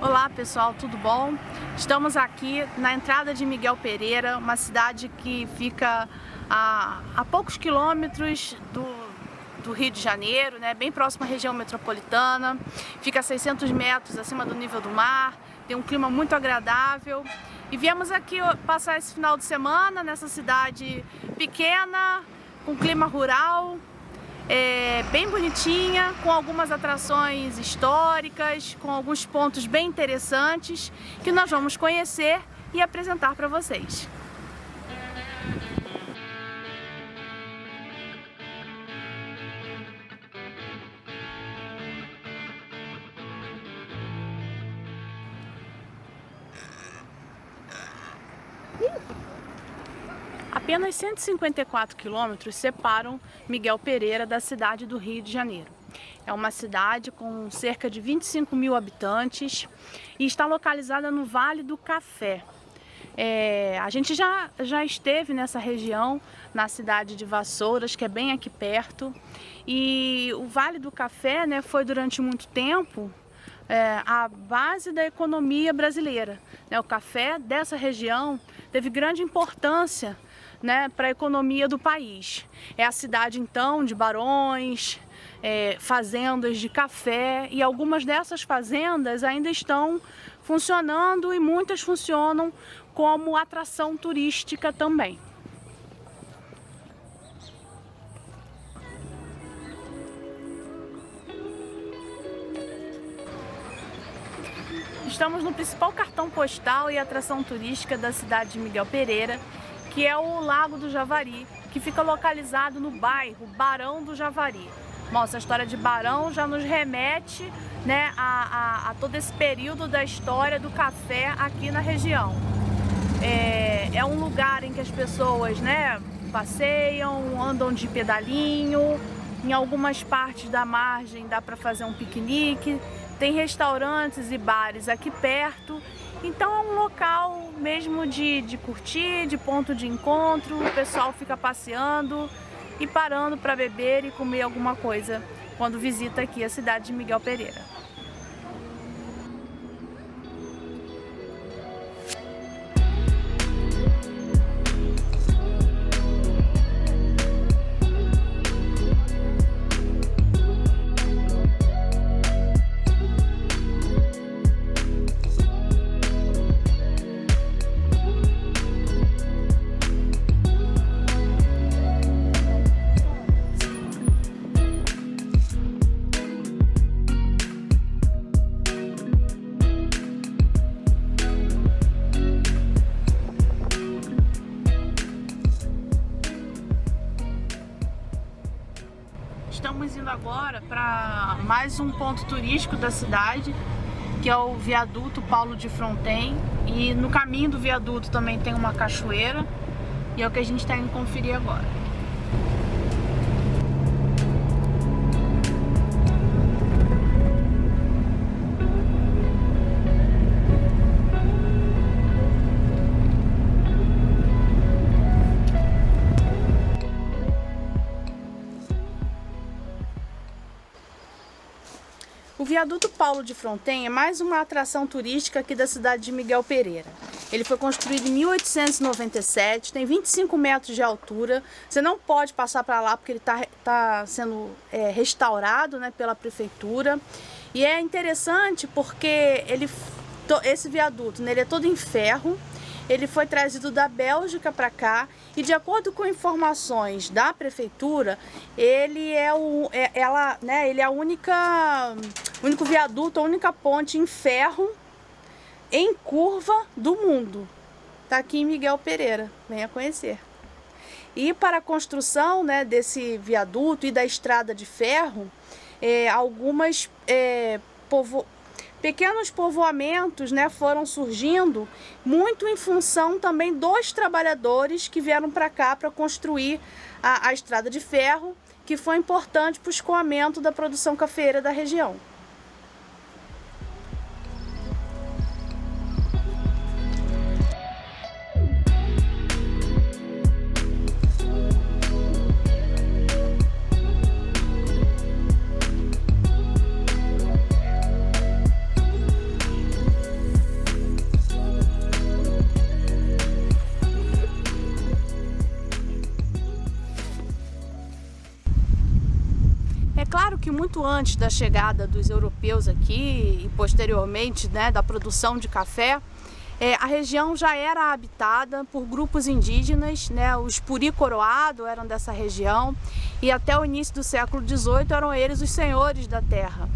Olá pessoal, tudo bom? Estamos aqui na entrada de Miguel Pereira, uma cidade que fica a poucos quilômetros do Rio de Janeiro, né? Bem próxima à região metropolitana, fica a 600 metros acima do nível do mar, tem um clima muito agradável e viemos aqui passar esse final de semana nessa cidade pequena, com clima rural, bem bonitinha, com algumas atrações históricas, com alguns pontos bem interessantes que nós vamos conhecer e apresentar para vocês. Apenas 154 quilômetros separam Miguel Pereira da cidade do Rio de Janeiro. É uma cidade com cerca de 25 mil habitantes e está localizada no Vale do Café. A gente já esteve nessa região, na cidade de Vassouras, que é bem aqui perto. E o Vale do Café, né, foi durante muito tempo a base da economia brasileira. O café dessa região teve grande importância, né, para a economia do país. É a cidade então de barões, fazendas de café, e algumas dessas fazendas ainda estão funcionando e muitas funcionam como atração turística também. Estamos no principal cartão postal e atração turística da cidade de Miguel Pereira, que é o Lago do Javari, que fica localizado no bairro Barão do Javari. Bom, essa história de Barão já nos remete, né, a todo esse período da história do café aqui na região. É um lugar em que as pessoas, né, passeiam, andam de pedalinho, em algumas partes da margem dá para fazer um piquenique, tem restaurantes e bares aqui perto. Então é um local mesmo de curtir, de ponto de encontro, o pessoal fica passeando e parando para beber e comer alguma coisa quando visita aqui a cidade de Miguel Pereira. Estamos indo agora para mais um ponto turístico da cidade, que é o viaduto Paulo de Fronten, e no caminho do viaduto também tem uma cachoeira, e é o que a gente está indo conferir agora. O viaduto Paulo de Fronten é mais uma atração turística aqui da cidade de Miguel Pereira. Ele foi construído em 1897, tem 25 metros de altura. Você não pode passar para lá porque ele está sendo restaurado, né, pela prefeitura. E é interessante porque esse viaduto, né, ele é todo em ferro. Ele foi trazido da Bélgica para cá e, de acordo com informações da prefeitura, ele é o único viaduto, a única ponte em ferro em curva do mundo. Está aqui em Miguel Pereira, venha conhecer. E para a construção, né, desse viaduto e da estrada de ferro, pequenos povoamentos, né, foram surgindo, muito em função também dos trabalhadores que vieram para cá para construir a estrada de ferro, que foi importante para o escoamento da produção cafeeira da região. que muito antes da chegada dos europeus aqui e posteriormente, né, da produção de café, a região já era habitada por grupos indígenas, né, os Puri Coroado eram dessa região e até o início do século XVIII eram eles os senhores da terra.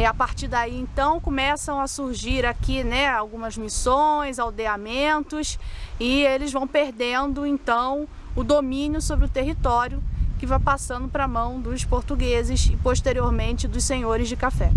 A partir daí então começam a surgir aqui, né, algumas missões, aldeamentos, e eles vão perdendo então o domínio sobre o território, que vai passando para a mão dos portugueses e posteriormente dos senhores de café.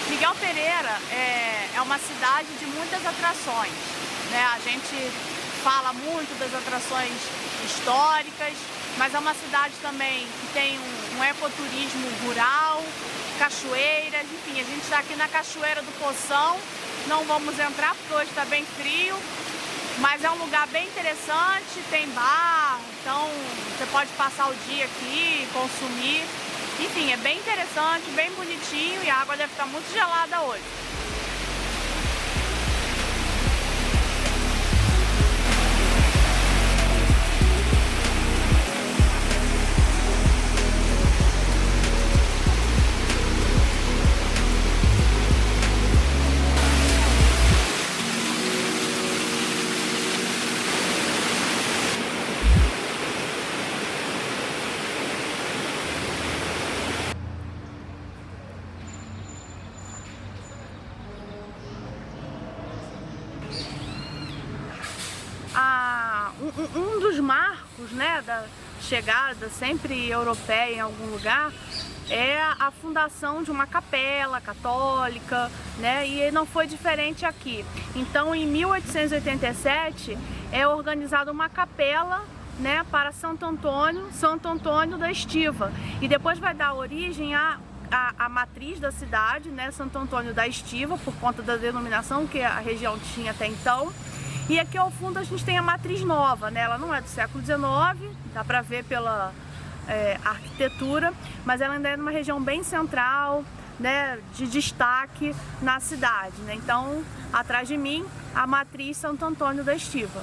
Miguel Pereira é uma cidade de muitas atrações, né? A gente fala muito das atrações históricas, mas é uma cidade também que tem um ecoturismo rural, cachoeiras, enfim, a gente está aqui na Cachoeira do Poção, não vamos entrar porque hoje está bem frio, mas é um lugar bem interessante, tem bar, então você pode passar o dia aqui, consumir. Enfim, é bem interessante, bem bonitinho e a água deve estar muito gelada hoje. Um dos marcos, né, da chegada sempre europeia em algum lugar é a fundação de uma capela católica, né, e não foi diferente aqui. Então, em 1887 é organizada uma capela, né, para Santo Antônio da Estiva, e depois vai dar origem a matriz da cidade, né, Santo Antônio da Estiva, por conta da denominação que a região tinha até então. E aqui ao fundo a gente tem a matriz nova, né? Ela não é do século XIX, dá para ver pela arquitetura, mas ela ainda é numa região bem central, né, de destaque na cidade, né? Então, atrás de mim, a matriz Santo Antônio da Estiva.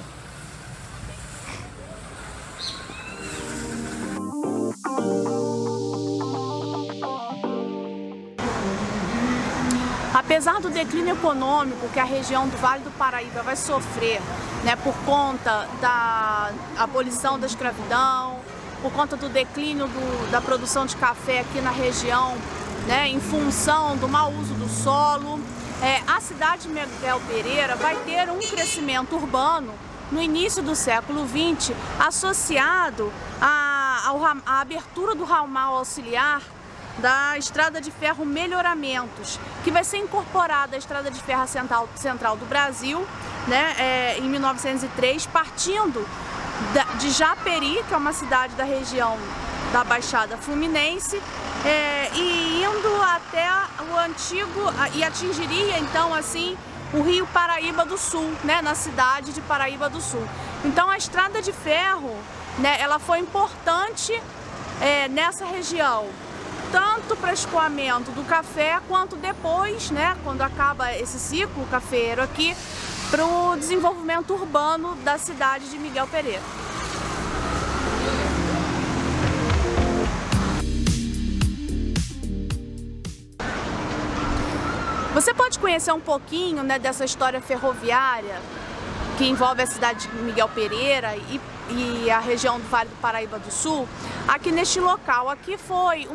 Apesar do declínio econômico que a região do Vale do Paraíba vai sofrer, né, por conta da abolição da escravidão, por conta do declínio da produção de café aqui na região, né, em função do mau uso do solo, a cidade de Miguel Pereira vai ter um crescimento urbano no início do século XX, associado à abertura do ramal auxiliar da Estrada de Ferro Melhoramentos, que vai ser incorporada à Estrada de Ferro Central do Brasil, né, em 1903, partindo de Japeri, que é uma cidade da região da Baixada Fluminense, e indo até o antigo, e atingiria então assim o Rio Paraíba do Sul, né, na cidade de Paraíba do Sul. Então a Estrada de Ferro, né, ela foi importante nessa região, tanto para escoamento do café, quanto depois, né, quando acaba esse ciclo cafeeiro aqui, para o desenvolvimento urbano da cidade de Miguel Pereira. Você pode conhecer um pouquinho, né, dessa história ferroviária que envolve a cidade de Miguel Pereira e a região do Vale do Paraíba do Sul, aqui neste local. Aqui foi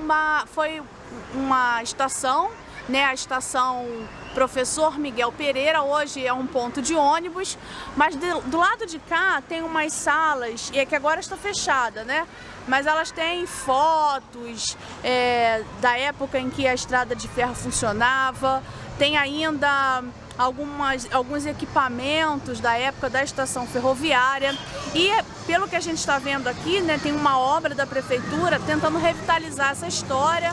uma estação né, a estação Professor Miguel Pereira, hoje é um ponto de ônibus, mas do lado de cá tem umas salas, e é que agora está fechada, né? Mas elas têm fotos da época em que a estrada de ferro funcionava, tem ainda alguns equipamentos da época da estação ferroviária e, pelo que a gente está vendo aqui, né, tem uma obra da prefeitura tentando revitalizar essa história,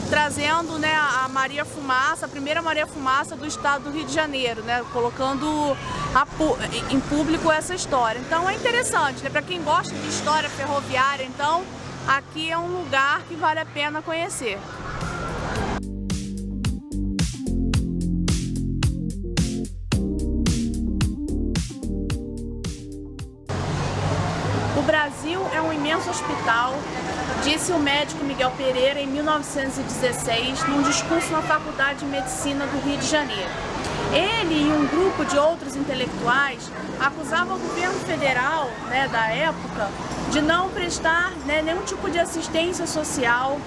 trazendo, né, a Maria Fumaça, a primeira Maria Fumaça do estado do Rio de Janeiro, né, colocando em público essa história. Então é interessante, né, para quem gosta de história ferroviária, então aqui é um lugar que vale a pena conhecer. O Brasil é um imenso hospital, disse o médico Miguel Pereira em 1916, num discurso na Faculdade de Medicina do Rio de Janeiro. Ele e um grupo de outros intelectuais acusavam o governo federal, né, da época de não prestar, né, nenhum tipo de assistência social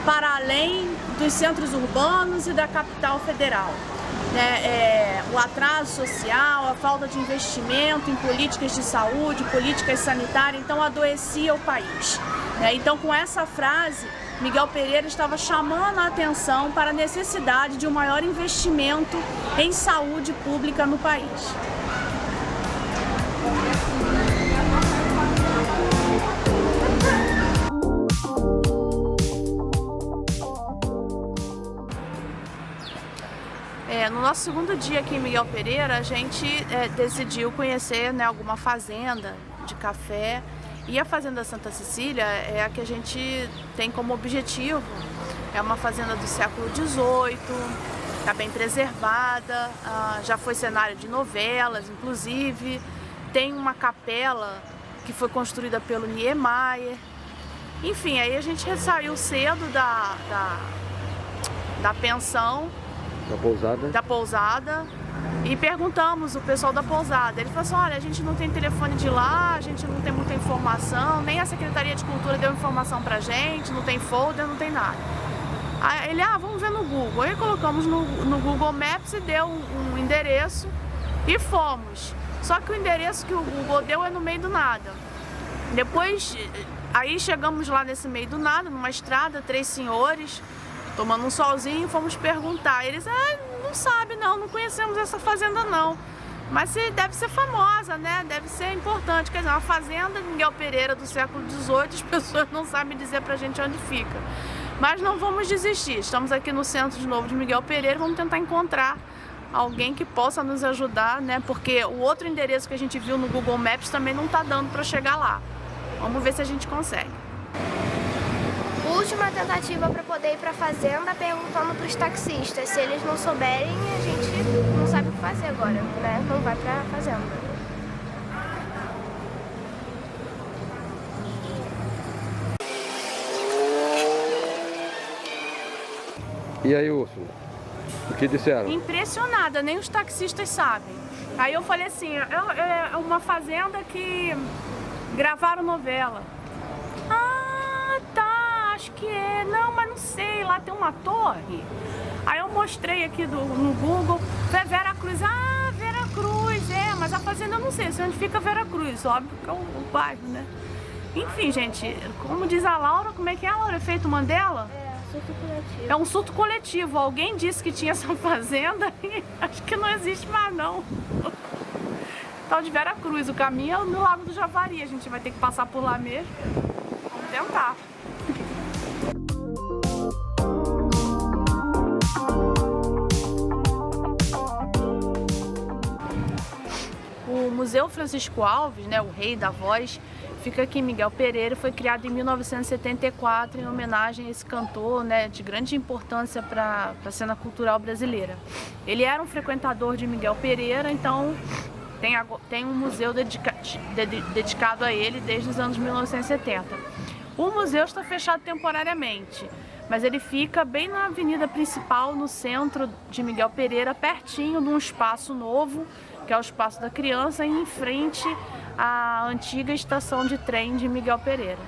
para além dos centros urbanos e da capital federal. O atraso social, a falta de investimento em políticas de saúde, políticas sanitárias, então adoecia o país. Então, com essa frase, Miguel Pereira estava chamando a atenção para a necessidade de um maior investimento em saúde pública no país. No nosso segundo dia aqui em Miguel Pereira, a gente decidiu conhecer, né, alguma fazenda de café. E a Fazenda Santa Cecília é a que a gente tem como objetivo. É uma fazenda do século XVIII, está bem preservada, já foi cenário de novelas, inclusive. Tem uma capela que foi construída pelo Niemeyer. Enfim, aí a gente saiu cedo da pensão. Da pousada e perguntamos o pessoal da pousada. Ele falou assim: olha, a gente não tem telefone de lá, a gente não tem muita informação, nem a Secretaria de Cultura deu informação pra gente, não tem folder, não tem nada. Aí ele, vamos ver no Google. Aí colocamos no Google Maps e deu um endereço e fomos. Só que o endereço que o Google deu é no meio do nada. Depois, aí chegamos lá nesse meio do nada, numa estrada, 3 senhores, tomando um solzinho, fomos perguntar. Eles, não sabe não conhecemos essa fazenda não. Mas deve ser famosa, né? Deve ser importante. Quer dizer, uma fazenda de Miguel Pereira do século XVIII, as pessoas não sabem dizer pra gente onde fica. Mas não vamos desistir. Estamos aqui no centro de novo de Miguel Pereira, vamos tentar encontrar alguém que possa nos ajudar, né? Porque o outro endereço que a gente viu no Google Maps também não tá dando para chegar lá. Vamos ver se a gente consegue. Última tentativa para poder ir para a fazenda, perguntando para os taxistas. Se eles não souberem, a gente não sabe o que fazer agora, né? Não vai para a fazenda. E aí, Úrsula, o que disseram? Impressionada, nem os taxistas sabem. Aí eu falei assim, é uma fazenda que gravaram novela. Acho que é. Não, mas não sei, lá tem uma torre. Aí eu mostrei aqui no Google, Veracruz. Veracruz, mas a fazenda eu não sei onde fica Veracruz, óbvio que é o bairro, né? Enfim, gente, como diz a Laura, como é que é, Laura? Efeito Mandela? Surto coletivo. É um surto coletivo. Alguém disse que tinha essa fazenda e acho que não existe mais, não. Tal de Veracruz, o caminho é no Lago do Javari, a gente vai ter que passar por lá mesmo. Vamos tentar. O Museu Francisco Alves, né, o Rei da Voz, fica aqui em Miguel Pereira, foi criado em 1974 em homenagem a esse cantor, né, de grande importância para a cena cultural brasileira. Ele era um frequentador de Miguel Pereira, então tem um museu dedicado a ele desde os anos 1970. O museu está fechado temporariamente, mas ele fica bem na avenida principal, no centro de Miguel Pereira, pertinho de um espaço novo, que é o Espaço da Criança, e em frente à antiga estação de trem de Miguel Pereira.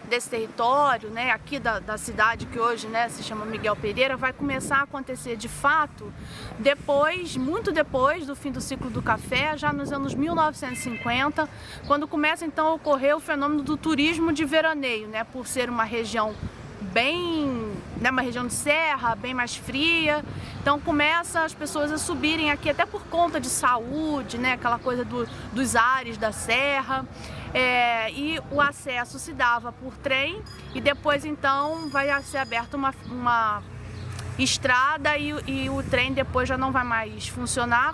desse território, né, aqui da cidade que hoje, né, se chama Miguel Pereira, vai começar a acontecer de fato muito depois do fim do ciclo do café, já nos anos 1950, quando começa então a ocorrer o fenômeno do turismo de veraneio, né, por ser uma região uma região de serra, bem mais fria, então começa as pessoas a subirem aqui até por conta de saúde, né, aquela coisa dos ares da serra, e o acesso se dava por trem e depois então vai ser aberta uma estrada e o trem depois já não vai mais funcionar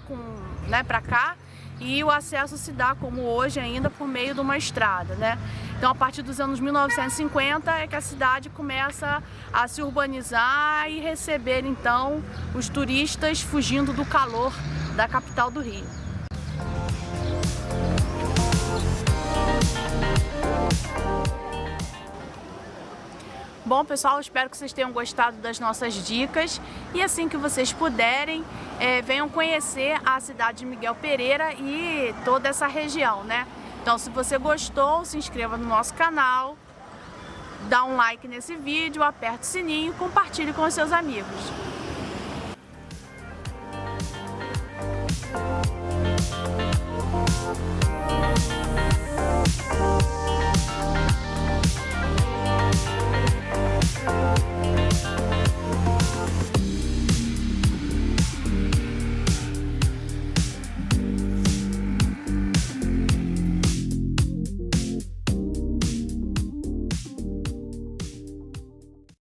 para cá, e o acesso se dá como hoje ainda por meio de uma estrada, né? Então a partir dos anos 1950 é que a cidade começa a se urbanizar e receber então os turistas fugindo do calor da capital do Rio. Bom, pessoal, espero que vocês tenham gostado das nossas dicas e assim que vocês puderem, venham conhecer a cidade de Miguel Pereira e toda essa região, né? Então, se você gostou, se inscreva no nosso canal, dá um like nesse vídeo, aperte o sininho e compartilhe com os seus amigos.